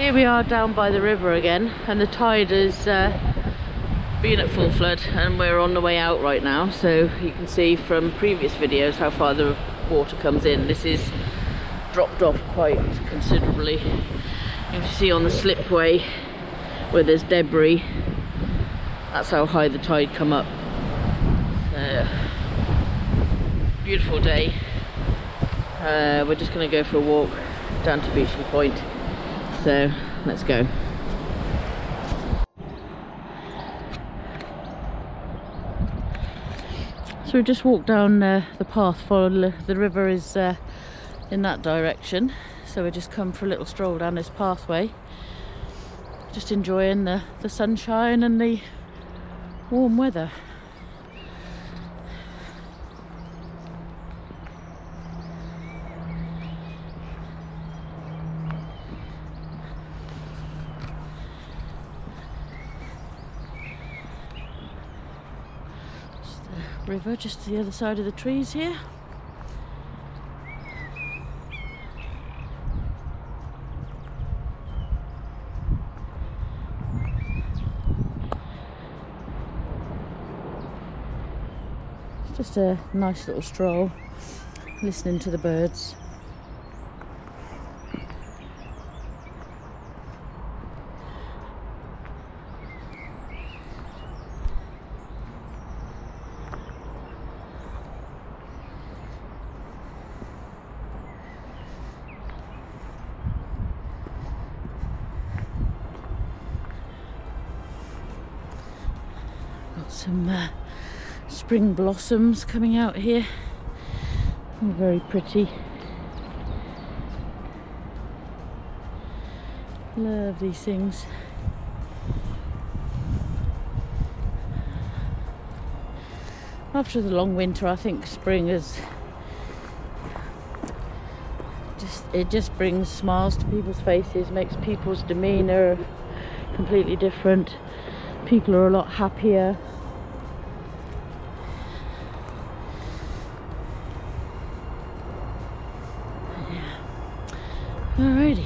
Here we are down by the river again, and the tide has been at full flood and we're on the way out right now. So you can see from previous videos how far the water comes in. This is dropped off quite considerably. You can see on the slipway where there's debris, that's how high the tide come up. Beautiful day. We're just going to go for a walk down to Beachley Point, so let's go. So we just walked down the path, followed the river is in that direction, so we just come for a little stroll down this pathway, just enjoying the sunshine and the warm weather. River just the other side of the trees here. It's just a nice little stroll, listening to the birds. Some spring blossoms coming out here. They're very pretty. Love these things. After the long winter, I think spring is just brings smiles to people's faces, makes people's demeanour completely different. People are a lot happier. Alrighty,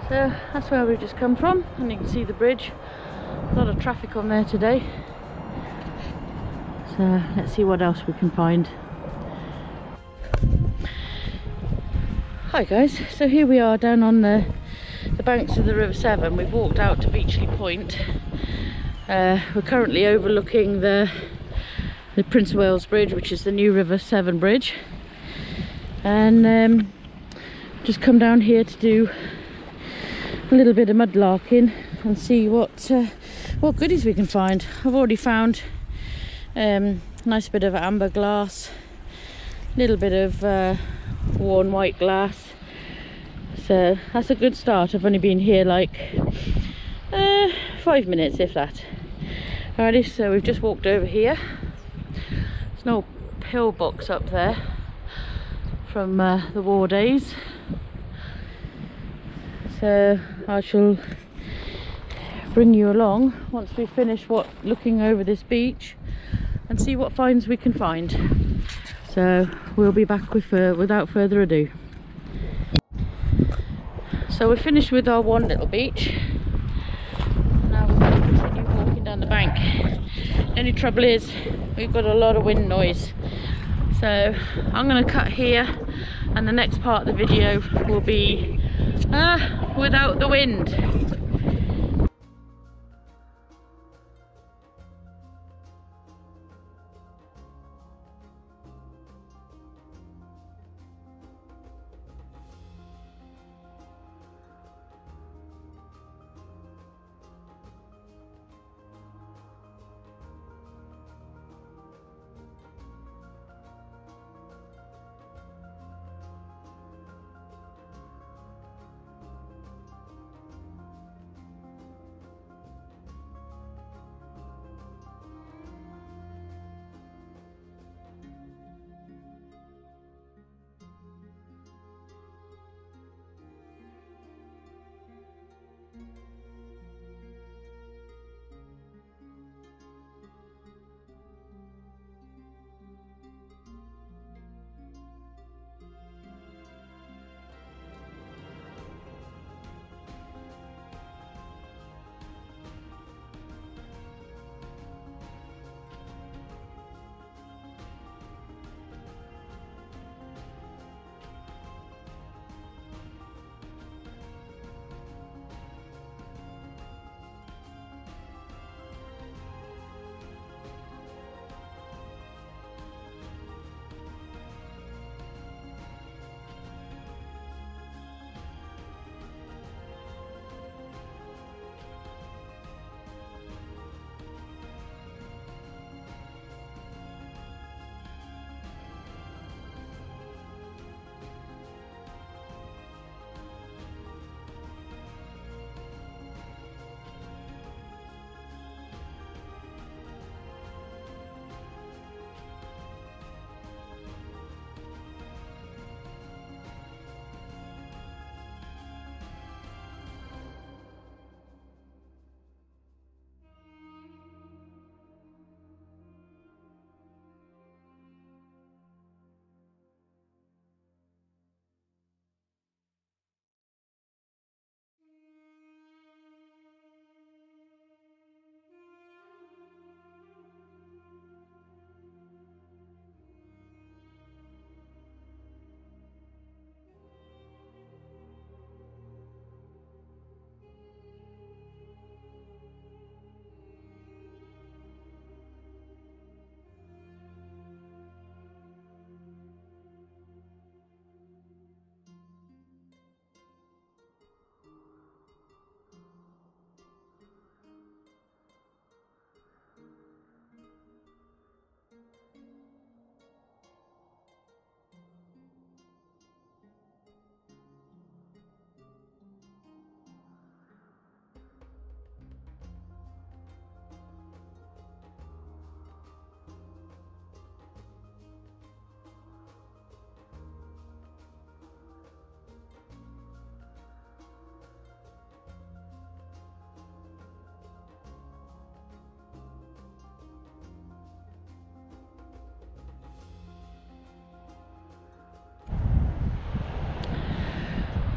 so that's where we've just come from, and you can see the bridge. A lot of traffic on there today, so let's see what else we can find. Hi guys, so here we are down on the banks of the River Severn. We've walked out to Beachley Point. We're currently overlooking the Prince of Wales Bridge, which is the new River Severn Bridge, and just come down here to do a little bit of mudlarking and see what goodies we can find. I've already found a nice bit of amber glass, a little bit of worn white glass, so that's a good start. I've only been here like 5 minutes, if that. Alrighty, so we've just walked over here. There's no pillbox up there from the war days, so I shall bring you along once we finish looking over this beach and see what finds we can find. So we'll be back without further ado. So we're finished with our one little beach. Now we're going to continue walking down the bank. Only trouble is we've got a lot of wind noise, so I'm going to cut here, and the next part of the video will be without the wind.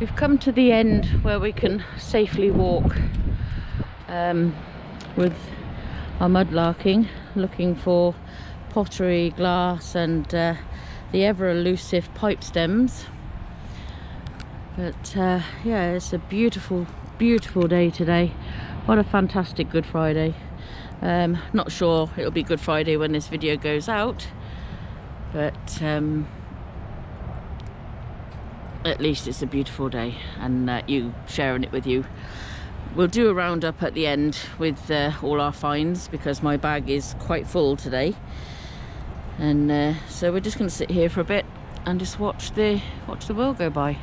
We've come to the end where we can safely walk with our mudlarking, looking for pottery, glass and the ever elusive pipe stems. But yeah, it's a beautiful day today. What a fantastic Good Friday. Not sure it'll be Good Friday when this video goes out, but at least it's a beautiful day, and you sharing it with you. We'll do a roundup at the end with all our finds, because my bag is quite full today, and so we're just going to sit here for a bit and just watch the world go by.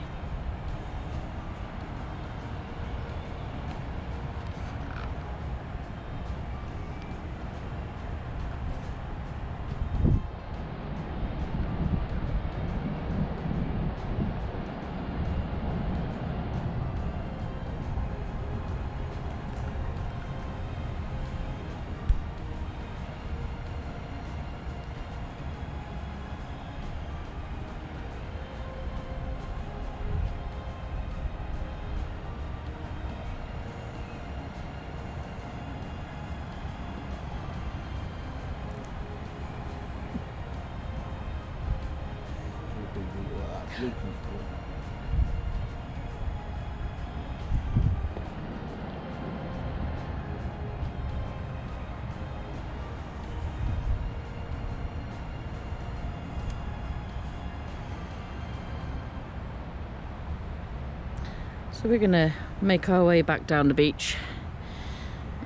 So we're gonna make our way back down the beach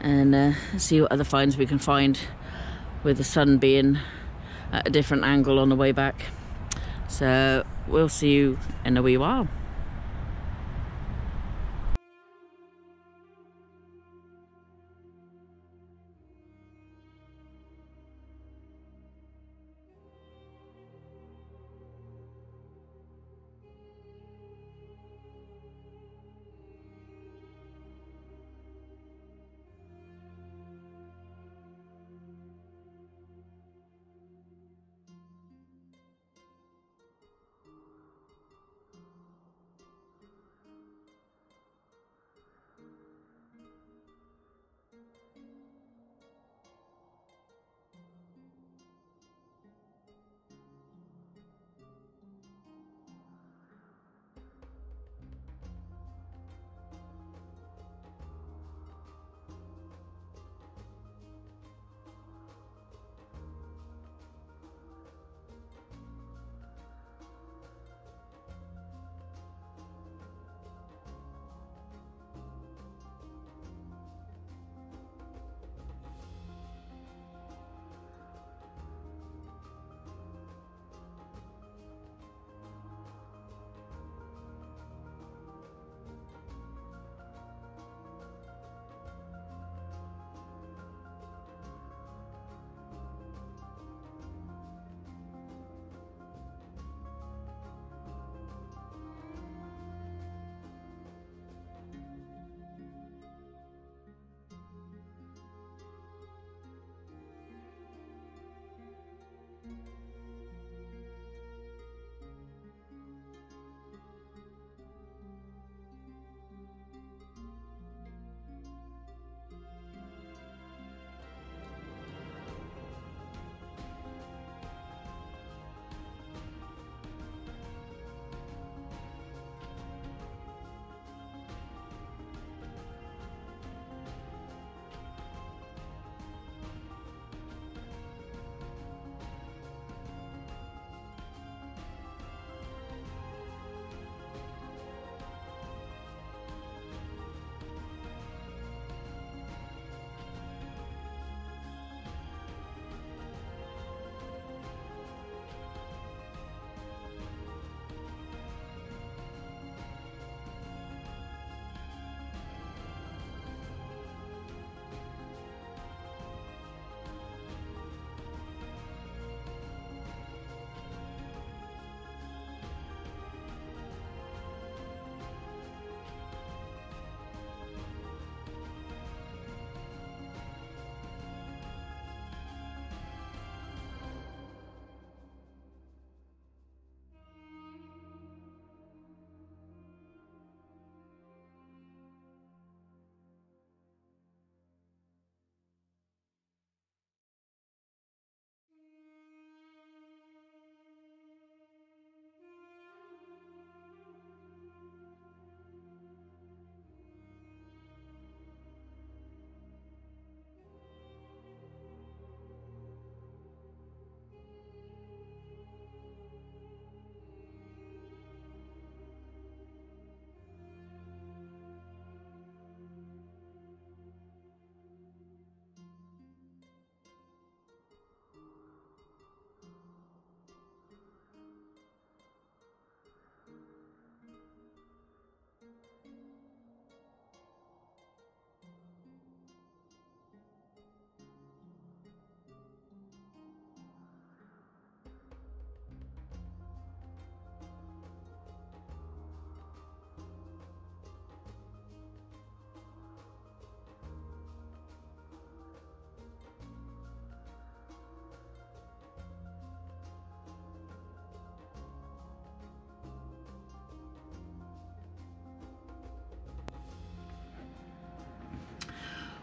and see what other finds we can find, with the sun being at a different angle on the way back. So we'll see you in a wee while.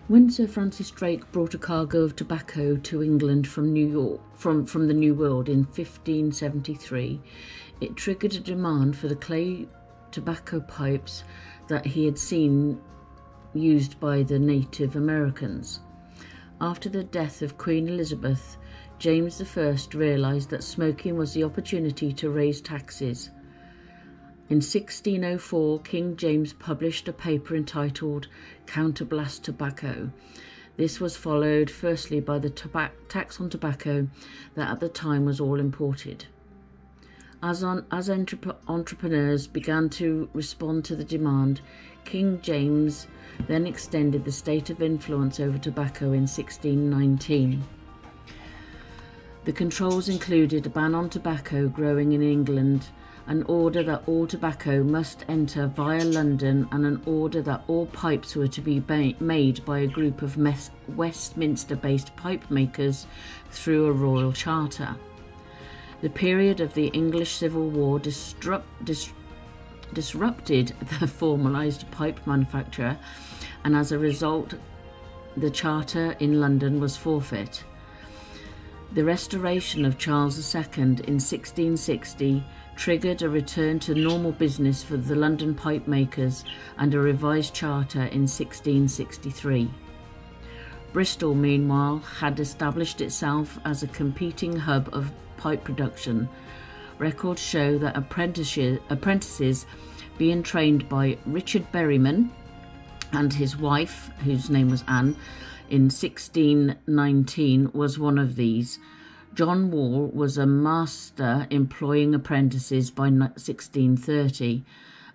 When Sir Francis Drake brought a cargo of tobacco to England from New York, from the New World in 1573, it triggered a demand for the clay tobacco pipes that he had seen used by the Native Americans. After the death of Queen Elizabeth, James I realised that smoking was the opportunity to raise taxes. In 1604, King James published a paper entitled Counterblast Tobacco. This was followed firstly by the tax on tobacco that at the time was all imported. As entrepreneurs began to respond to the demand, King James then extended the state of influence over tobacco in 1619. The controls included a ban on tobacco growing in England, an order that all tobacco must enter via London, and an order that all pipes were to be made by a group of Westminster-based pipe makers through a royal charter. The period of the English Civil War disrupted the formalised pipe manufacture, and as a result, the charter in London was forfeit. The restoration of Charles II in 1660 triggered a return to normal business for the London pipe makers and a revised charter in 1663. Bristol, meanwhile, had established itself as a competing hub of pipe production. Records show that apprentices being trained by Richard Berryman and his wife, whose name was Anne, in 1619 was one of these. John Wall was a master employing apprentices by 1630,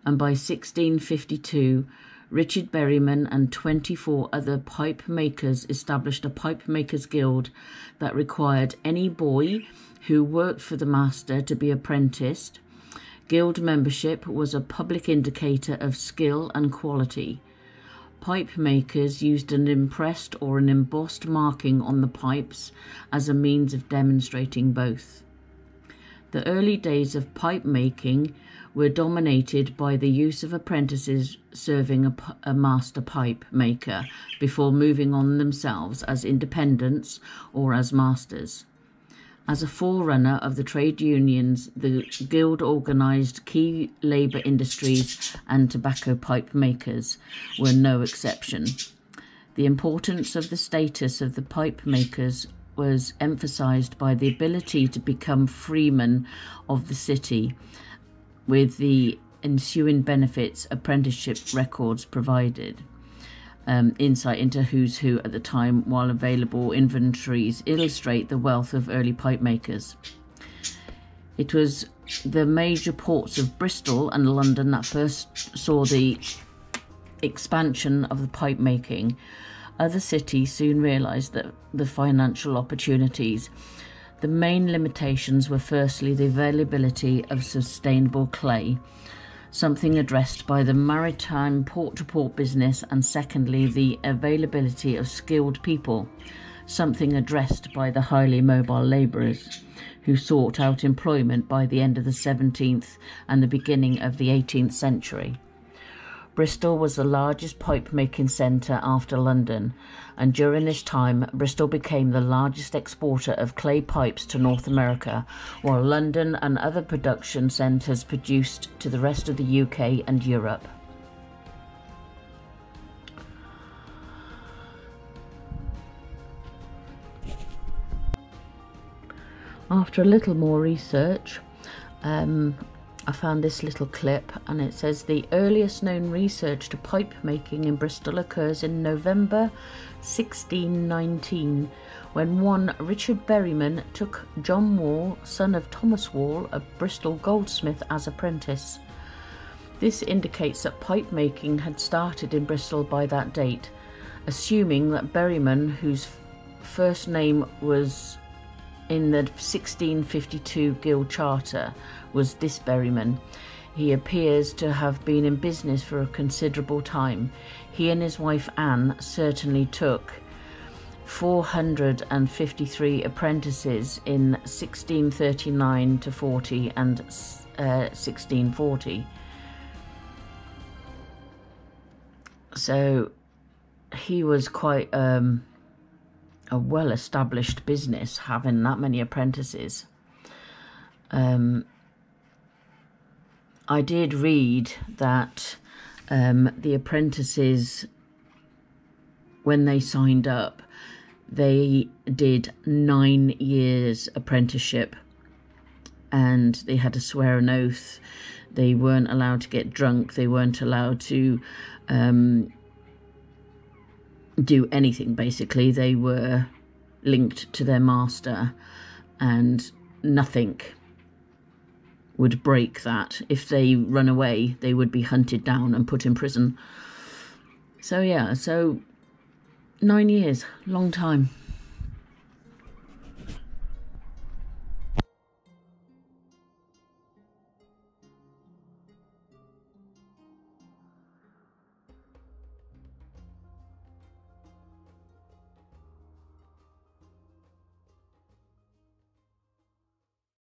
and by 1652 Richard Berryman and 24 other pipe makers established a pipe makers guild that required any boy who worked for the master to be apprenticed. Guild membership was a public indicator of skill and quality. Pipe makers used an impressed or an embossed marking on the pipes as a means of demonstrating both. The early days of pipe making were dominated by the use of apprentices serving a master pipe maker before moving on themselves as independents or as masters. As a forerunner of the trade unions, the guild organised key labour industries, and tobacco pipe makers were no exception. The importance of the status of the pipe makers was emphasised by the ability to become freemen of the city, with the ensuing benefits apprenticeship records provided. Insight into who's who at the time, while available inventories illustrate the wealth of early pipe makers. It was the major ports of Bristol and London that first saw the expansion of the pipe making. Other cities soon realised that the financial opportunities. The main limitations were firstly the availability of sustainable clay, something addressed by the maritime port-to-port business, and secondly the availability of skilled people, something addressed by the highly mobile labourers who sought out employment by the end of the 17th and the beginning of the 18th century. Bristol was the largest pipe-making centre after London, and during this time Bristol became the largest exporter of clay pipes to North America, while London and other production centres produced to the rest of the UK and Europe. After a little more research, I found this little clip, and it says the earliest known research to pipe making in Bristol occurs in November 1619, when one Richard Berryman took John Wall, son of Thomas Wall, a Bristol goldsmith, as apprentice. This indicates that pipe making had started in Bristol by that date, assuming that Berryman, whose first name was in the 1652 Guild Charter, was this Berryman. He appears to have been in business for a considerable time. He and his wife Anne certainly took 453 apprentices in 1639 to 40 and 1640. So he was quite a well-established business, having that many apprentices. I did read that the apprentices, when they signed up, they did 9 years apprenticeship, and they had to swear an oath. They weren't allowed to get drunk. They weren't allowed to do anything, basically. They were linked to their master, and nothing would break that. If they run away, they would be hunted down and put in prison. So yeah, so 9 years, long time.